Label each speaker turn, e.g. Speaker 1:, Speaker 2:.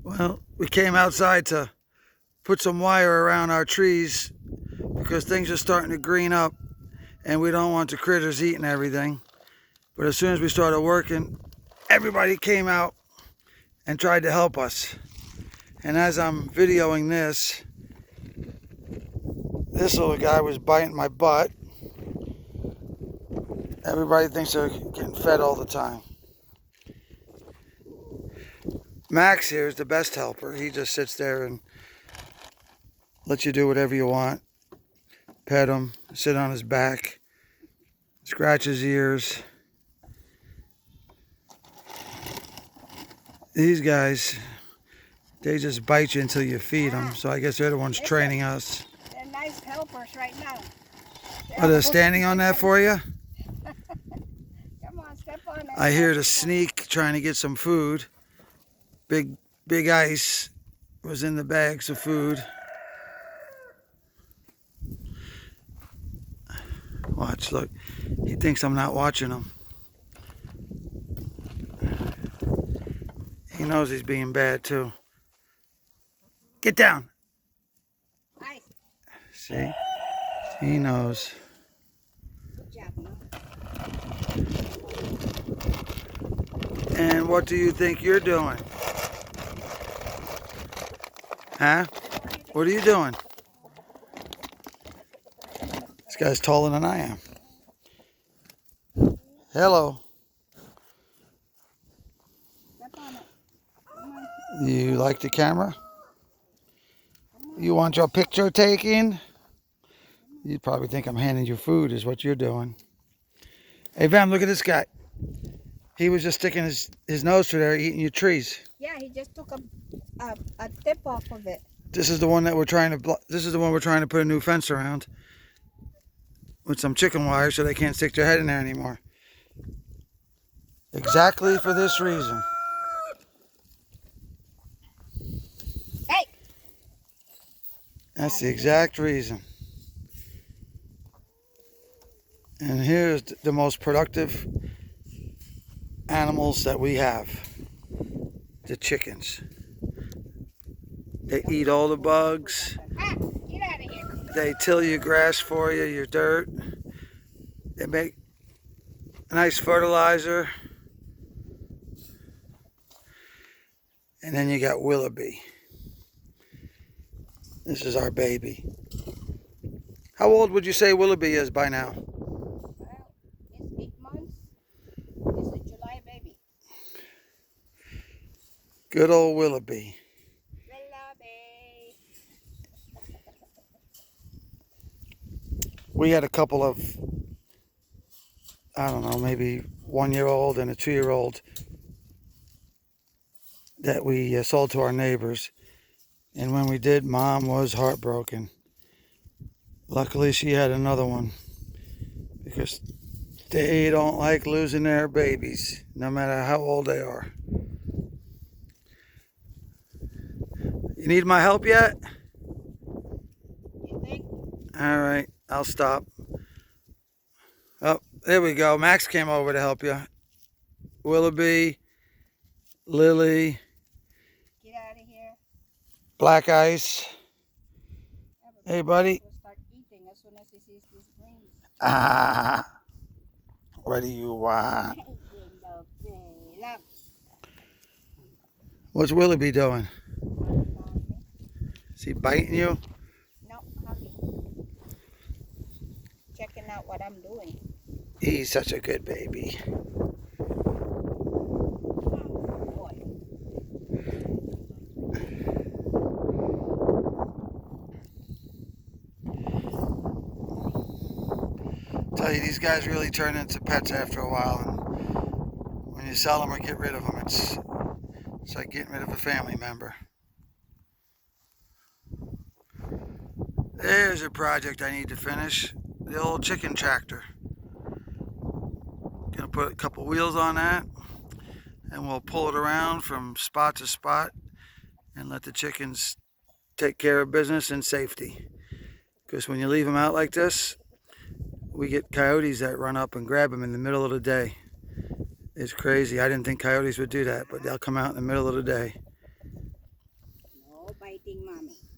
Speaker 1: Well, we came outside to put some wire around our trees because things are starting to green up and we don't want the critters eating everything. But as soon as we started working, everybody came out and tried to help us. And as I'm videoing this little guy was biting my butt. Everybody thinks they're getting fed all the time. Max here is the best helper. He just sits there and lets you do whatever you want. Pet him, sit on his back, scratch his ears. These guys, they just bite you until you feed them. So I guess they're the ones training us.
Speaker 2: They're nice helpers right now.
Speaker 1: Are they standing on that for you?
Speaker 2: Come on, step on it.
Speaker 1: I hear the sneak trying to get some food. Big ice was in the bags of food. Watch, look. He thinks I'm not watching him. He knows he's being bad too. Get down.
Speaker 2: Nice.
Speaker 1: See? He knows.
Speaker 2: Good job, no?
Speaker 1: And what do you think you're doing? Huh? What are you doing? This guy's taller than I am. Hello.
Speaker 2: Step on it.
Speaker 1: You like the camera? You want your picture taken? You probably think I'm handing you food is what you're doing. Hey, Vam, look at this guy. He was just sticking his nose through there eating your trees.
Speaker 2: Yeah, he just took a tip off of it.
Speaker 1: This is the one that we're trying to this is the one we're trying to put a new fence around with some chicken wire so they can't stick their head in there anymore. Exactly for this reason.
Speaker 2: Hey!
Speaker 1: That's the exact reason. And here's the most productive animals that we have. The chickens. They eat all the bugs.
Speaker 2: Ah, get out of here.
Speaker 1: They till your grass for you, your dirt. They make nice fertilizer. And then you got Willoughby. This is our baby. How old would you say Willoughby is by now?
Speaker 2: Well, it's 8 months. It's a July baby.
Speaker 1: Good old Willoughby. We had a couple of, I don't know, maybe 1-year-old and a 2-year-old that we sold to our neighbors. And when we did, Mom was heartbroken. Luckily, she had another one because they don't like losing their babies, no matter how old they are. You need my help yet?
Speaker 2: You think?
Speaker 1: All right, I'll stop. Oh, there we go. Max came over to help you. Willoughby, Lily,
Speaker 2: Get out of here.
Speaker 1: Black Ice. Hey, buddy.
Speaker 2: He'll start eating as soon as he sees these greens.
Speaker 1: Ah, what do you want?
Speaker 2: Look.
Speaker 1: What's Willoughby doing? Is he biting you?
Speaker 2: No, hugging. Checking out what I'm doing.
Speaker 1: He's such a good baby.
Speaker 2: Oh, boy.
Speaker 1: Tell you, these guys really turn into pets after a while. And when you sell them or get rid of them, it's like getting rid of a family member. There's a project I need to finish. The old chicken tractor. Gonna put a couple wheels on that and we'll pull it around from spot to spot and let the chickens take care of business in safety. Because when you leave them out like this, we get coyotes that run up and grab them in the middle of the day. It's crazy. I didn't think coyotes would do that, but they'll come out in the middle of the day.
Speaker 2: fighting mommy.